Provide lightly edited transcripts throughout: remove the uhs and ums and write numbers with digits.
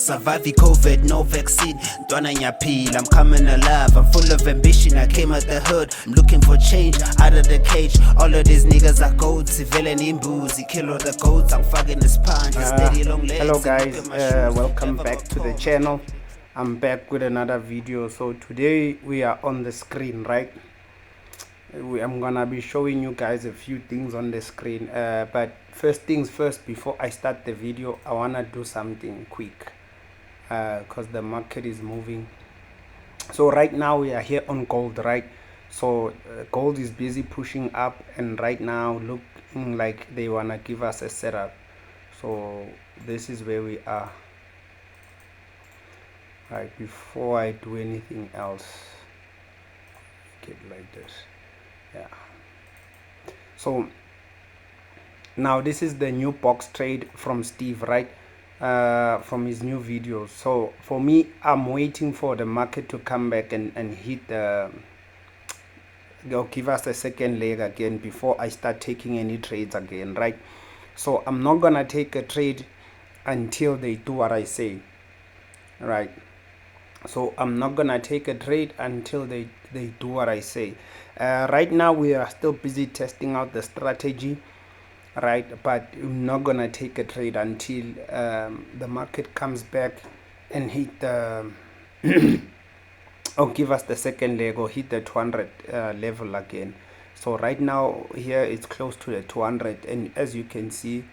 Surviving COVID, no vaccine. Dwana nyapil, I'm coming alive. I'm full of ambition. I came out the hood. I'm looking for change out of the cage. All of these niggas are goats. Villain in boozy. Kill all the goats. I'm fucking this pond. Steady long legs. Hello guys, welcome back to the channel. I'm back with another video. So today we are on the screen, right? I'm gonna be showing you guys a few things on the screen, but first things first, before I start the video, I wanna do something quick because the market is moving. So right now we are here on gold, right? So gold is busy pushing up, and right now looking like they wanna give us a setup. So this is where we are. Right, before I do anything else, get like this. Yeah, so now this is the new box trade from Steve, right? From his new video. So for me, I'm waiting for the market to come back and hit the, they'll give us a second leg again before I start taking any trades again, right? So I'm not gonna take a trade until they do what I say, right? So I'm not gonna take a trade until they do what I say. Right now we are still busy testing out the strategy, right? But I'm not gonna take a trade until the market comes back and hit the or give us the second leg or hit the 200 level again. So right now here it's close to the 200, and as you can see,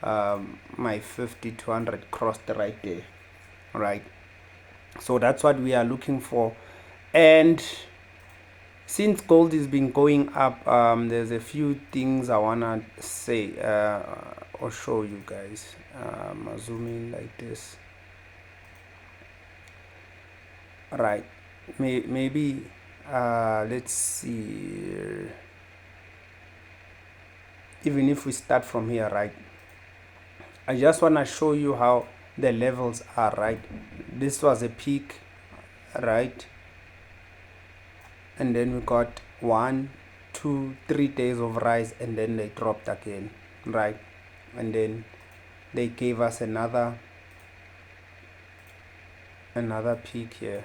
my 50-200 crossed right there, right? So that's what we are looking for. And since gold has been going up, there's a few things I wanna say or show you guys. I'll zoom in like this, right? Maybe let's see, even if we start from here, right? I just want to show you how the levels are, right? This was a peak, right? And then we got 1, 2, 3 days of rise, and then they dropped again, right? And then they gave us another peak here,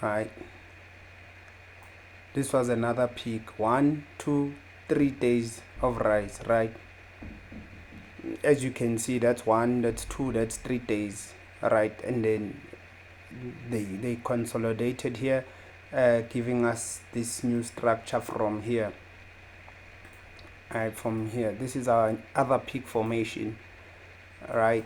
right? This was another peak, 1, 2, 3 days of rise, right? As you can see, that's 1, that's 2, that's 3 days, right? And then they consolidated here, giving us this new structure from here. From here, this is our other peak formation, right?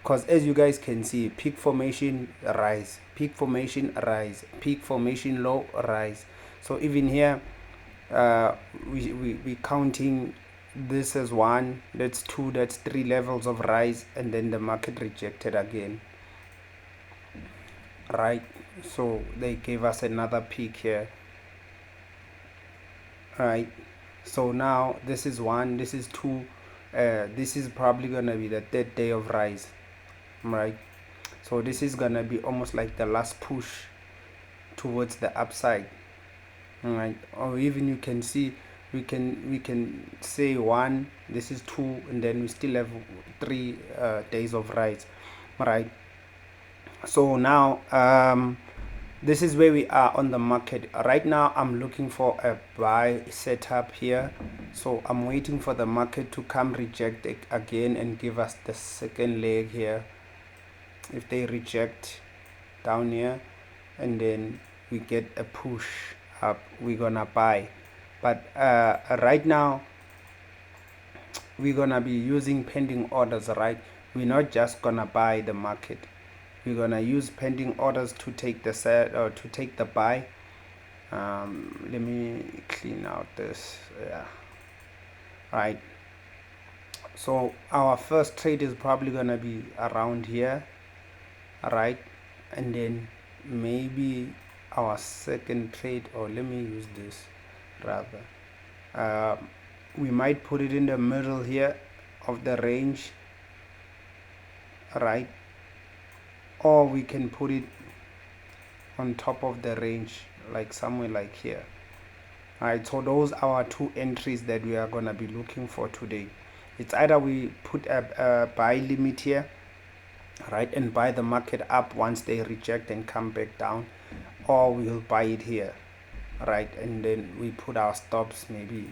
Because as you guys can see, peak formation, rise, peak formation, rise, peak formation, low, rise. So even here, we counting this as 1, that's 2, that's 3 levels of rise, and then the market rejected again, right? So they gave us another peak here, right? So now this is 1, this is 2, this is probably gonna be the 3rd day of rise, right? So this is gonna be almost like the last push towards the upside, right? Or even you can see, we can say 1, this is 2, and then we still have 3 days of rise, right? So now this is where we are on the market right now. I'm looking for a buy setup here, so I'm waiting for the market to come reject it again and give us the second leg here. If they reject down here and then we get a push up, we're gonna buy. But right now we're gonna be using pending orders, right? We're not just gonna buy the market, we're gonna use pending orders to take the set or to take the buy. Let me clean out this, yeah, right? So our first trade is probably gonna be around here, right? And then maybe our second trade, or let me use this rather, we might put it in the middle here of the range, right? Or we can put it on top of the range, like somewhere like here, Alright, so those are our two entries that we are gonna be looking for today. It's either we put a buy limit here, right, and buy the market up once they reject and come back down, or we'll buy it here, right, and then we put our stops maybe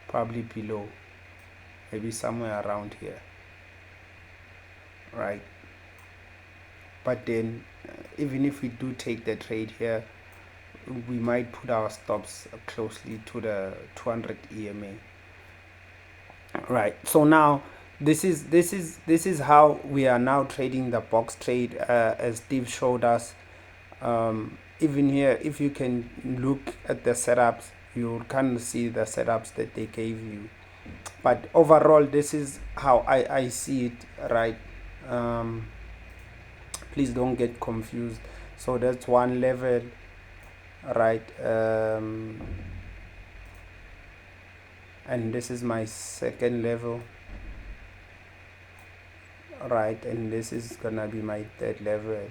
probably below, maybe somewhere around here, right. But then even if we do take the trade here, we might put our stops closely to the 200 EMA, right. So now this is how we are now trading the box trade, as Steve showed us. Even here, if you can look at the setups, you can see the setups that they gave you, but overall this is how I see it, right. Please don't get confused. So that's one level, right, and this is my second level, right, and this is gonna be my third level.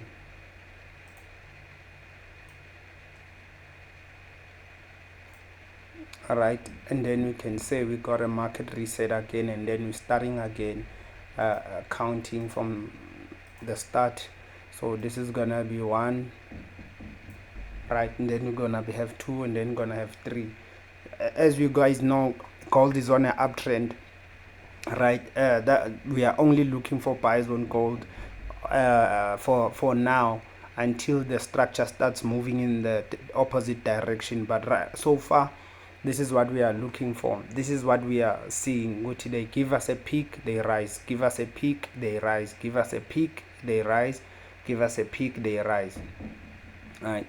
Alright, and then we can say we got a market reset again, and then we're starting again, counting from the start. So this is gonna be 1, right, and then we're gonna have 2, and then gonna have 3. As you guys know, gold is on an uptrend, right. That we are only looking for buys on gold for now, until the structure starts moving in the opposite direction. But right, so far this is what we are looking for. This is what we are seeing. What they give us a peak, they rise. Give us a peak, they rise. Give us a peak, they rise. Give us a peak, they rise. All right.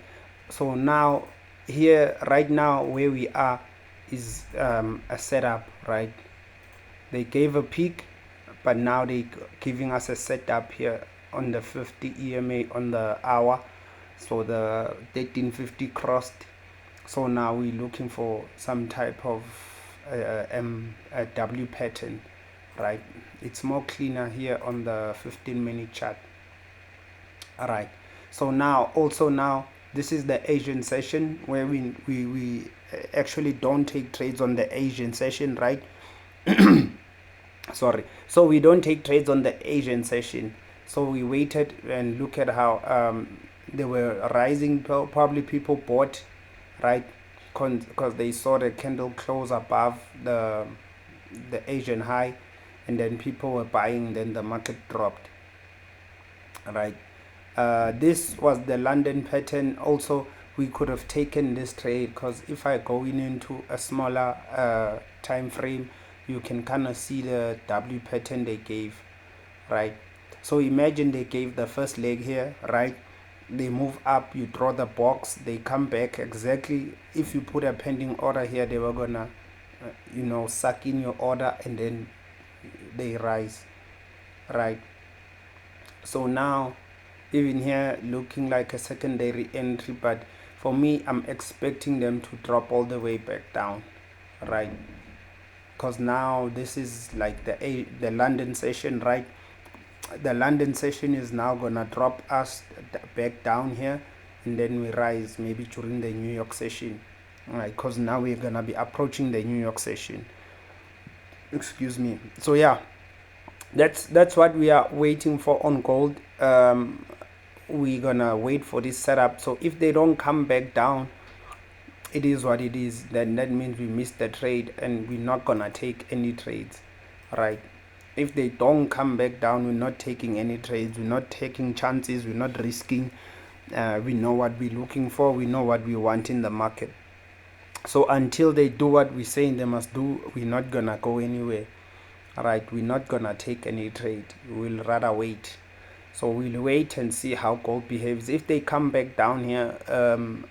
So now here, right now, where we are is a setup, right? They gave a peak, but now they giving us a setup here on the 50 EMA on the hour. So the 1350 crossed. So now we're looking for some type of a W pattern, right. It's more cleaner here on the 15-minute chart. All right. So now also now this is the Asian session, where we actually don't take trades on the Asian session, right. Sorry, so we don't take trades on the Asian session. So we waited and look at how they were rising. Probably people bought, right, because they saw the candle close above the Asian high, and then people were buying, then the market dropped, right. This was the London pattern. Also, we could have taken this trade, because if I go into a smaller time frame, you can kind of see the W pattern they gave, right. So imagine they gave the first leg here, right. They move up, you draw the box, they come back exactly. If you put a pending order here, they were gonna suck in your order, and then they rise, right. So now even here looking like a secondary entry, but for me, I'm expecting them to drop all the way back down, right, because now this is like the London session, right. The London session is now gonna drop us back down here, and then we rise maybe during the New York session, right, because now we're gonna be approaching the New York session, excuse me. So yeah, that's what we are waiting for on gold. We're gonna wait for this setup. So if they don't come back down, it is what it is. Then that means we missed the trade, and we're not gonna take any trades, right. If they don't come back down, we're not taking any trades, we're not taking chances, we're not risking. We know what we're looking for, we know what we want in the market. So until they do what we're saying they must do, we're not gonna go anywhere, right. We're not gonna take any trade, we'll rather wait. So we'll wait and see how gold behaves. If they come back down here,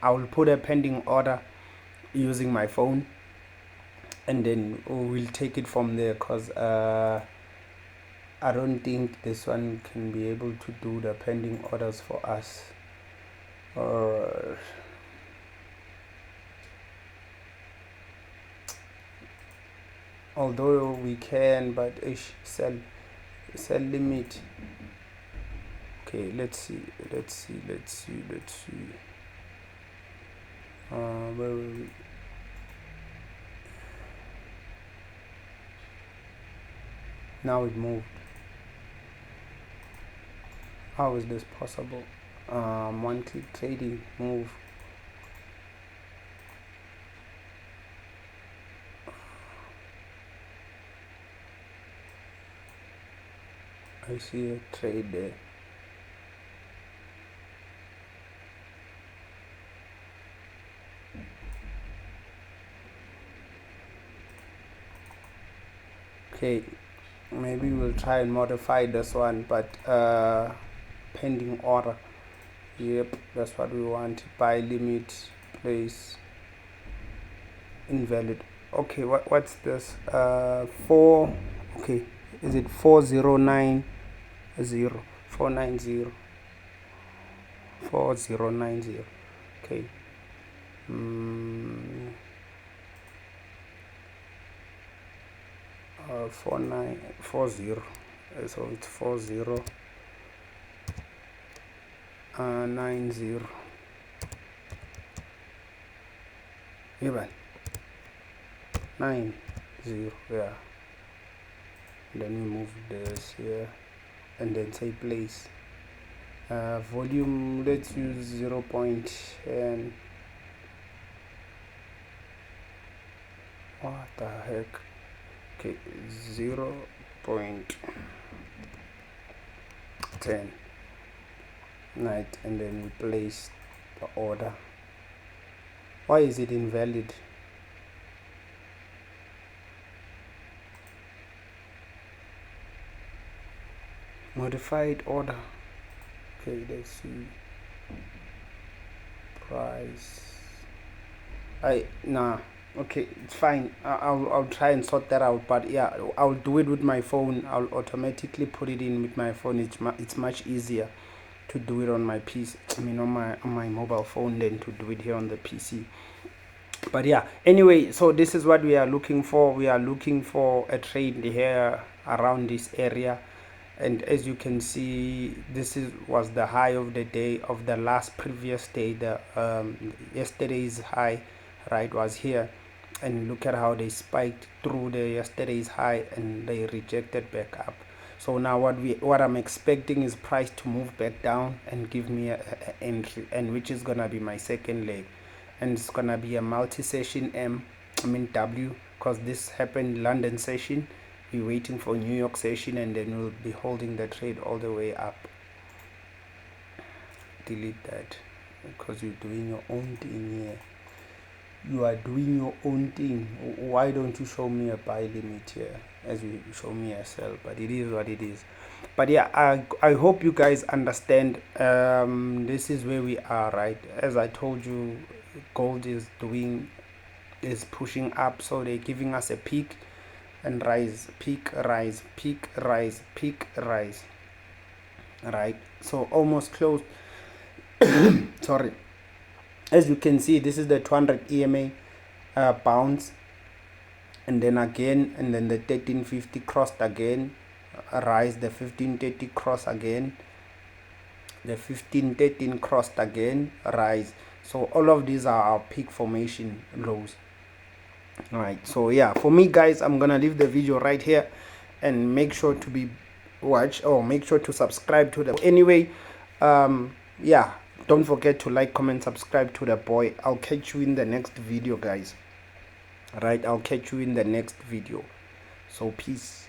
I will put a pending order using my phone, and then we'll take it from there, because I don't think this one can be able to do the pending orders for us. Although we can, but sell limit. Okay, let's see. Where were we? Now it moved. How is this possible? One click trading, move. I see a trade there. Okay, maybe we'll try and modify this one, but pending order. Yep, that's what we want. Buy limit, place invalid. Okay, what's this? 4. Okay, is it 4090? 490. 4090. Okay. 4940. So it's 4090. Even 90. Yeah. Then we move this here and then say place. Volume, let's use 0.10. What the heck? Okay, 0.10. Right, and then we place the order. Why is it invalid? Modified order. Okay, let's see. Price. Okay, it's fine. I'll try and sort that out, but yeah, I'll do it with my phone. I'll automatically put it in with my phone. It's much easier to do it on my PC. I mean, on my mobile phone than to do it here on the PC. But yeah, anyway, so this is what we are looking for. We are looking for a trade here around this area, and as you can see, this was the high of the day of the last previous day. The yesterday's high, right, was here, and look at how they spiked through the yesterday's high and they rejected back up. So now what I'm expecting is price to move back down and give me a entry, and which is gonna be my second leg, and it's gonna be a multi-session W, because this happened London session. We're waiting for New York session, and then we'll be holding the trade all the way up. Delete that, because you're doing your own thing here. You are doing your own thing. Why don't you show me a buy limit here as you show me a sell? But it is what it is. But yeah, I hope you guys understand. This is where we are, right? As I told you, gold is pushing up, so they're giving us a peak and rise, peak, rise, peak, rise, peak, rise, right? So almost close. Sorry. As you can see, this is the 200 EMA bounce, and then again, and then the 1350 crossed again, rise, the 1530 cross again, the 1513 crossed again, rise. So all of these are our peak formation lows. All right, so yeah, for me guys, I'm gonna leave the video right here, and make sure to make sure to subscribe to the anyway. Yeah, don't forget to like, comment, subscribe to the boy. I'll catch you in the next video, guys. All right, I'll catch you in the next video. So peace.